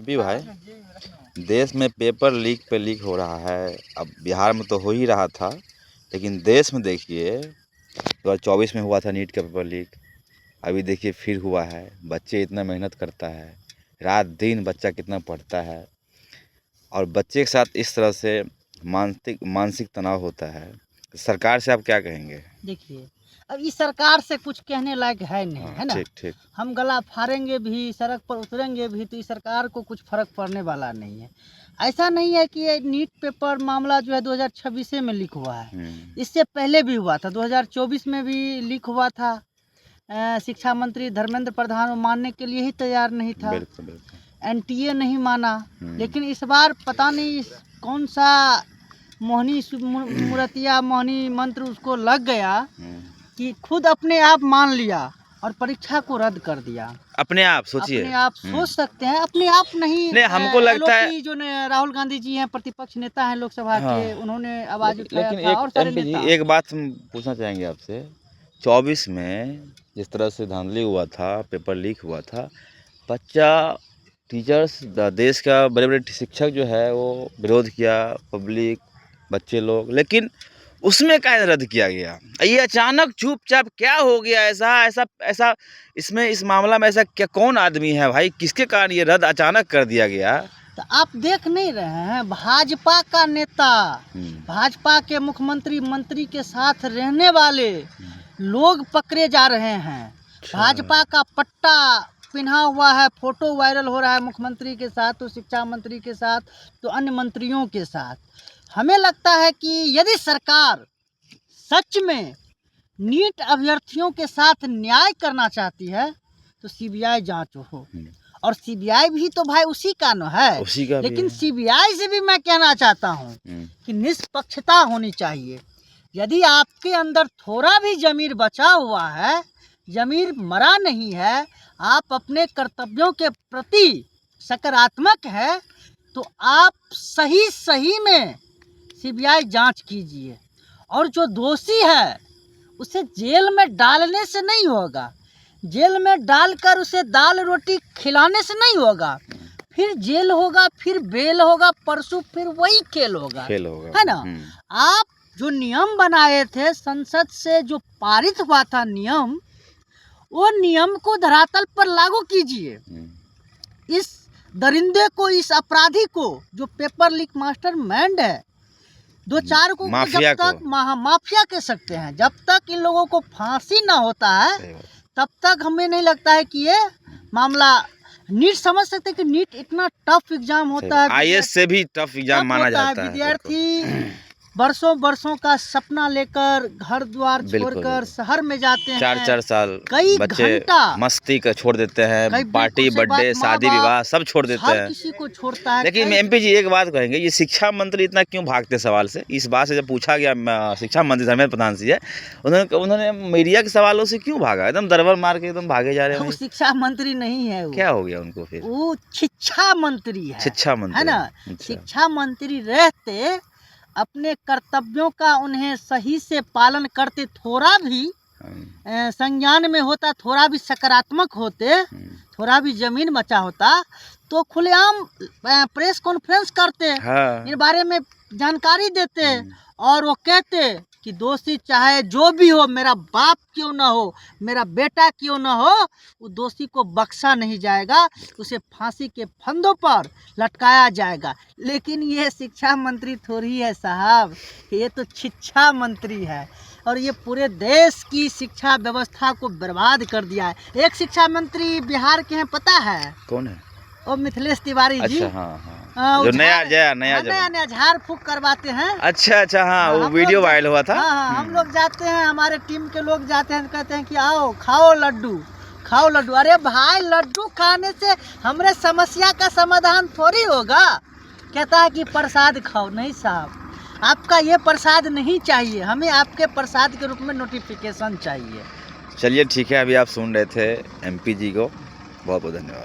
भी भाई, देश में पेपर लीक पे लीक हो रहा है। अब बिहार में तो हो ही रहा था, लेकिन देश में देखिए 2024 में हुआ था नीट का पेपर लीक। अभी देखिए फिर हुआ है। बच्चे इतना मेहनत करता है, रात दिन बच्चा कितना पढ़ता है, और बच्चे के साथ इस तरह से मानसिक तनाव होता है। सरकार से आप क्या कहेंगे? देखिए, अब इस सरकार से कुछ कहने लायक है नहीं, है ना। ठीक ठीक। हम गला फाड़ेंगे भी, सड़क पर उतरेंगे भी, तो इस सरकार को कुछ फर्क पड़ने वाला नहीं है। ऐसा नहीं है कि ये नीट पेपर मामला जो है 2026 में लीक हुआ है, इससे पहले भी हुआ था। 2024 में भी लीक हुआ था। शिक्षा मंत्री धर्मेंद्र प्रधान वो मानने के लिए ही तैयार नहीं था। बिल्कुल बिल्कुल। एनटीए नहीं माना। लेकिन इस बार पता नहीं कौन सा मोहनी मूर्तिया मोहनी मंत्र उसको लग गया कि खुद अपने आप मान लिया और परीक्षा को रद्द कर दिया। अपने आप सोचिए, अपने आप सोच सकते हैं, अपने आप नहीं हमको लगता है जो राहुल गांधी जी हैं, प्रतिपक्ष नेता हैं लोकसभा के, उन्होंने आवाज उठाया था। और सारे नेता। एक बात हम पूछना चाहेंगे आपसे, 24 में जिस तरह से धांधली हुआ था, पेपर लीक हुआ था, बच्चा, टीचर्स, देश का बड़े बड़े शिक्षक जो है वो विरोध किया, पब्लिक, बच्चे लोग, लेकिन उसमें क्या रद्द किया गया? ये अचानक चुपचाप क्या हो गया? ऐसा इसमें इस मामला में ऐसा क्या, कौन आदमी है भाई, किसके कारण ये रद्द अचानक कर दिया गया? तो आप देख नहीं रहे हैं, भाजपा का नेता, भाजपा के मुख्यमंत्री मंत्री के साथ रहने वाले लोग पकड़े जा रहे हैं। भाजपा का पट्टा पिन्हा हुआ है, फोटो वायरल हो रहा है मुख्यमंत्री के साथ, तो शिक्षा मंत्री के साथ, तो अन्य मंत्रियों के साथ। हमें लगता है कि यदि सरकार सच में नीट अभ्यर्थियों के साथ न्याय करना चाहती है तो सीबीआई जांच हो। और सीबीआई भी तो भाई उसी का न है, लेकिन सीबीआई से भी मैं कहना चाहता हूं कि निष्पक्षता होनी चाहिए। यदि आपके अंदर थोड़ा भी ज़मीर बचा हुआ है, ज़मीर मरा नहीं है, आप अपने कर्तव्यों के प्रति सकारात्मक है, तो आप सही में सीबीआई जांच कीजिए। और जो दोषी है उसे जेल में डालने से नहीं होगा, जेल में डालकर उसे दाल रोटी खिलाने से नहीं होगा। फिर जेल होगा, फिर बेल होगा, परसों फिर वही खेल होगा, है ना। आप जो नियम बनाए थे, संसद से जो पारित हुआ था नियम, वो नियम को धरातल पर लागू कीजिए। इस दरिंदे को, इस अपराधी को, जो पेपर लीक मास्टरमाइंड है, 2-4 को जब तक माफिया कह सकते हैं, जब तक इन लोगों को फांसी ना होता है तब तक हमें नहीं लगता है कि ये मामला। नीट समझ सकते हैं कि नीट इतना टफ एग्जाम होता है, आईएएस से भी टफ एग्जाम माना जाता है। विद्यार्थी बरसों का सपना लेकर घर द्वार छोड़कर शहर में जाते हैं, 4-4 साल कई बच्चे घंटा मस्ती का छोड़ देते हैं, पार्टी, बर्थडे, शादी विवाह सब छोड़ देते हैं, किसी को छोड़ता है। लेकिन एमपी जी एक बात कहेंगे, ये शिक्षा मंत्री इतना क्यों भागते सवाल से? इस बात से जब पूछा गया शिक्षा मंत्री धर्मेंद्र प्रधान से, उन्होंने मीडिया के सवालों से क्यों भागा? एकदम दरबर मार के एकदम भागे जा रहे हैं। वो शिक्षा मंत्री नहीं है, क्या हो गया उनको? फिर वो शिक्षा मंत्री है, शिक्षा मंत्री है ना। शिक्षा मंत्री रहते अपने कर्तव्यों का उन्हें सही से पालन करते, थोड़ा भी संज्ञान में होता, थोड़ा भी सकारात्मक होते, थोड़ा भी जमीन बचा होता, तो खुलेआम प्रेस कॉन्फ्रेंस करते, इन बारे में जानकारी देते, और वो कहते कि दोषी चाहे जो भी हो, मेरा बाप क्यों ना हो, मेरा बेटा क्यों ना हो, वो दोषी को बख्शा नहीं जाएगा, उसे फांसी के फंदों पर लटकाया जाएगा। लेकिन ये शिक्षा मंत्री थोड़ी है साहब, ये तो शिक्षा मंत्री है, और ये पूरे देश की शिक्षा व्यवस्था को बर्बाद कर दिया है। एक शिक्षा मंत्री बिहार के हैं, पता है कौन है? वो मिथिलेश तिवारी जी। जो नया झाड़ फूक करवाते हैं। अच्छा, हाँ, वो वीडियो वायरल हुआ था। हम लोग जाते हैं, हमारे टीम के लोग जाते हैं, कहते हैं कि आओ खाओ लड्डू, खाओ लड्डू। अरे भाई, लड्डू खाने से हमारे समस्या का समाधान थोड़ी होगा। कहता है कि प्रसाद खाओ। नहीं साहब, आपका ये प्रसाद नहीं चाहिए, हमें आपके प्रसाद के रूप में नोटिफिकेशन चाहिए। चलिए ठीक है, अभी आप सुन रहे थे एमपी जी को, बहुत बहुत धन्यवाद।